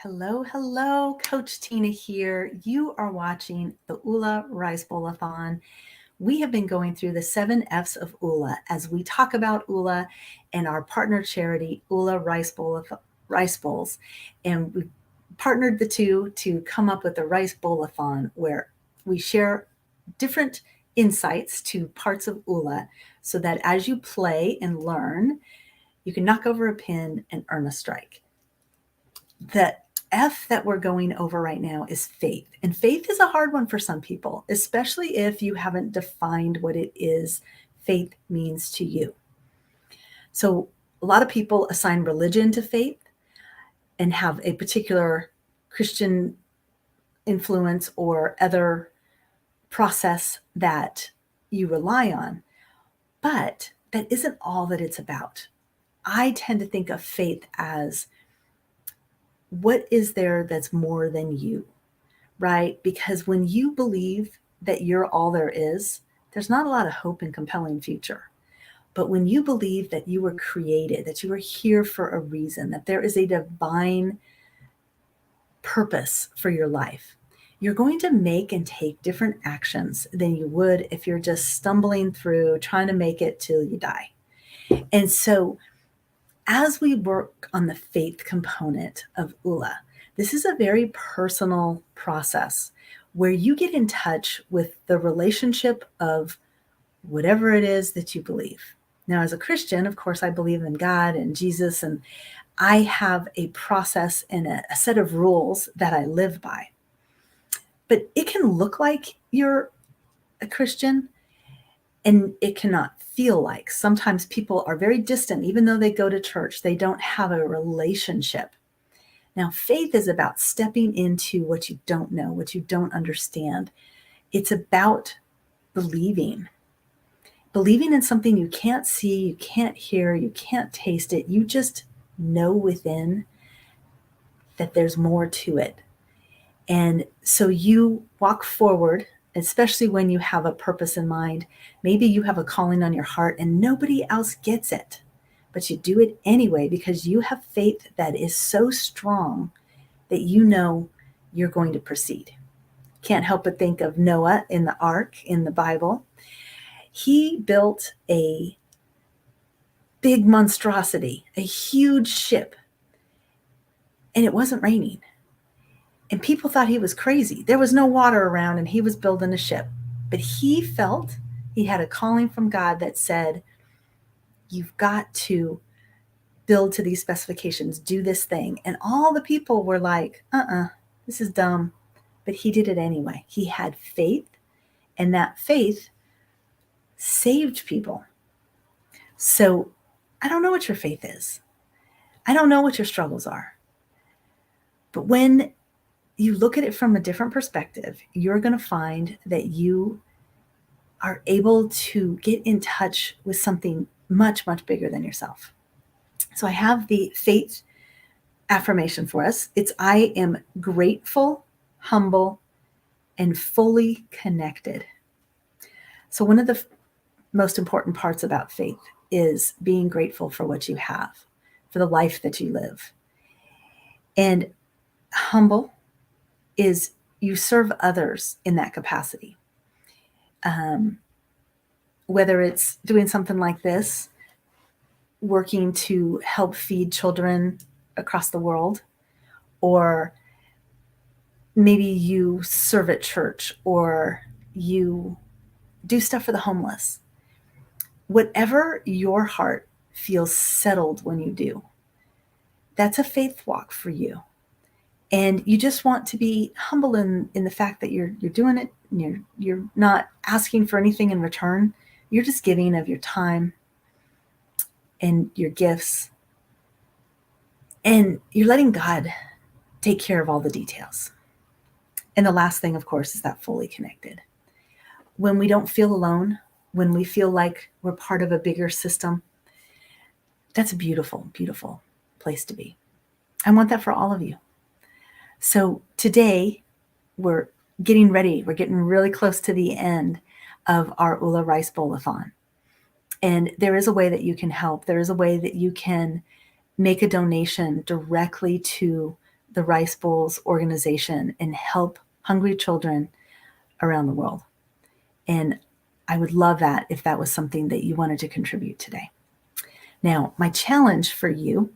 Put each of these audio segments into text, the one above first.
Hello, hello, Coach Tina here. You are watching the Oola Rice Bowl-a-thon. We have been going through the 7 F's of Oola as we talk about Oola and our partner charity, Oola Rice Bowls. And we partnered the two to come up with the Rice Bowl-a-thon, where we share different insights to parts of Oola so that as you play and learn, you can knock over a pin and earn a strike. The F that we're going over right now is faith. And faith is a hard one for some people, especially if you haven't defined what it is faith means to you. So a lot of people assign religion to faith and have a particular Christian influence or other process that you rely on. But that isn't all that it's about. I tend to think of faith as what is there that's more than you, right? Because when you believe that you're all there is, there's not a lot of hope and compelling future. But when you believe that you were created, that you were here for a reason, that there is a divine purpose for your life, you're going to make and take different actions than you would if you're just stumbling through trying to make it till you die. And so as we work on the faith component of Oola, this is a very personal process where you get in touch with the relationship of whatever it is that you believe. Now, as a Christian, of course, I believe in God and Jesus, and I have a process and a set of rules that I live by. But it can look like you're a Christian, and it cannot feel like. Sometimes people are very distant, even though they go to church, they don't have a relationship. Now, faith is about stepping into what you don't know, what you don't understand. It's about believing in something you can't see, you can't hear, you can't taste it. You just know within that there's more to it. And so you walk forward, especially when you have a purpose in mind. Maybe you have a calling on your heart and nobody else gets it, but you do it anyway because you have faith that is so strong that you know you're going to proceed. Can't help but think of Noah in the ark in the Bible. He built a big monstrosity, a huge ship, and it wasn't raining. And people thought he was crazy. There was no water around and he was building a ship. But he felt he had a calling from God that said, you've got to build to these specifications, do this thing. And all the people were like, this is dumb. But he did it anyway. He had faith, and that faith saved people. So I don't know what your faith is. I don't know what your struggles are. But when you look at it from a different perspective, you're going to find that you are able to get in touch with something much, much bigger than yourself. So I have the faith affirmation for us. It's I am grateful, humble, and fully connected. So one of the most important parts about faith is being grateful for what you have, for the life that you live. And humble is you serve others in that capacity. Whether it's doing something like this, working to help feed children across the world, or maybe you serve at church, or you do stuff for the homeless. Whatever your heart feels settled when you do, that's a faith walk for you. And you just want to be humble in the fact that you're doing it. And you're not asking for anything in return. You're just giving of your time and your gifts. And you're letting God take care of all the details. And the last thing, of course, is that fully connected. When we don't feel alone, when we feel like we're part of a bigger system, that's a beautiful, beautiful place to be. I want that for all of you. So today we're getting ready. We're getting really close to the end of our Oola Rice Bowl-a-thon. And there is a way that you can help. There is a way that you can make a donation directly to the Rice Bowls organization and help hungry children around the world. And I would love that if that was something that you wanted to contribute today. Now, my challenge for you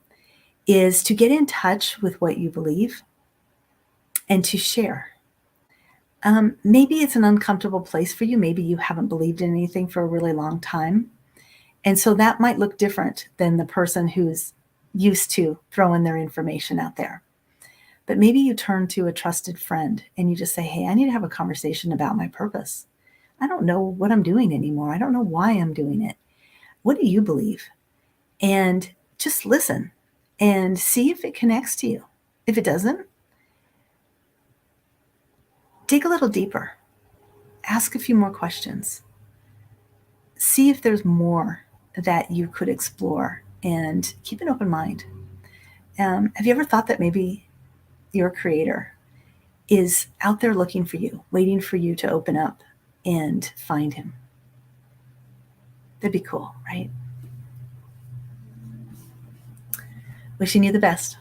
is to get in touch with what you believe and to share. Maybe it's an uncomfortable place for you. Maybe you haven't believed in anything for a really long time. And so that might look different than the person who's used to throwing their information out there. But maybe you turn to a trusted friend and you just say, hey, I need to have a conversation about my purpose. I don't know what I'm doing anymore. I don't know why I'm doing it. What do you believe? And just listen and see if it connects to you. If it doesn't, dig a little deeper. Ask a few more questions. See if there's more that you could explore and keep an open mind. Have you ever thought that maybe your creator is out there looking for you, waiting for you to open up and find him? That'd be cool, right? Wishing you the best.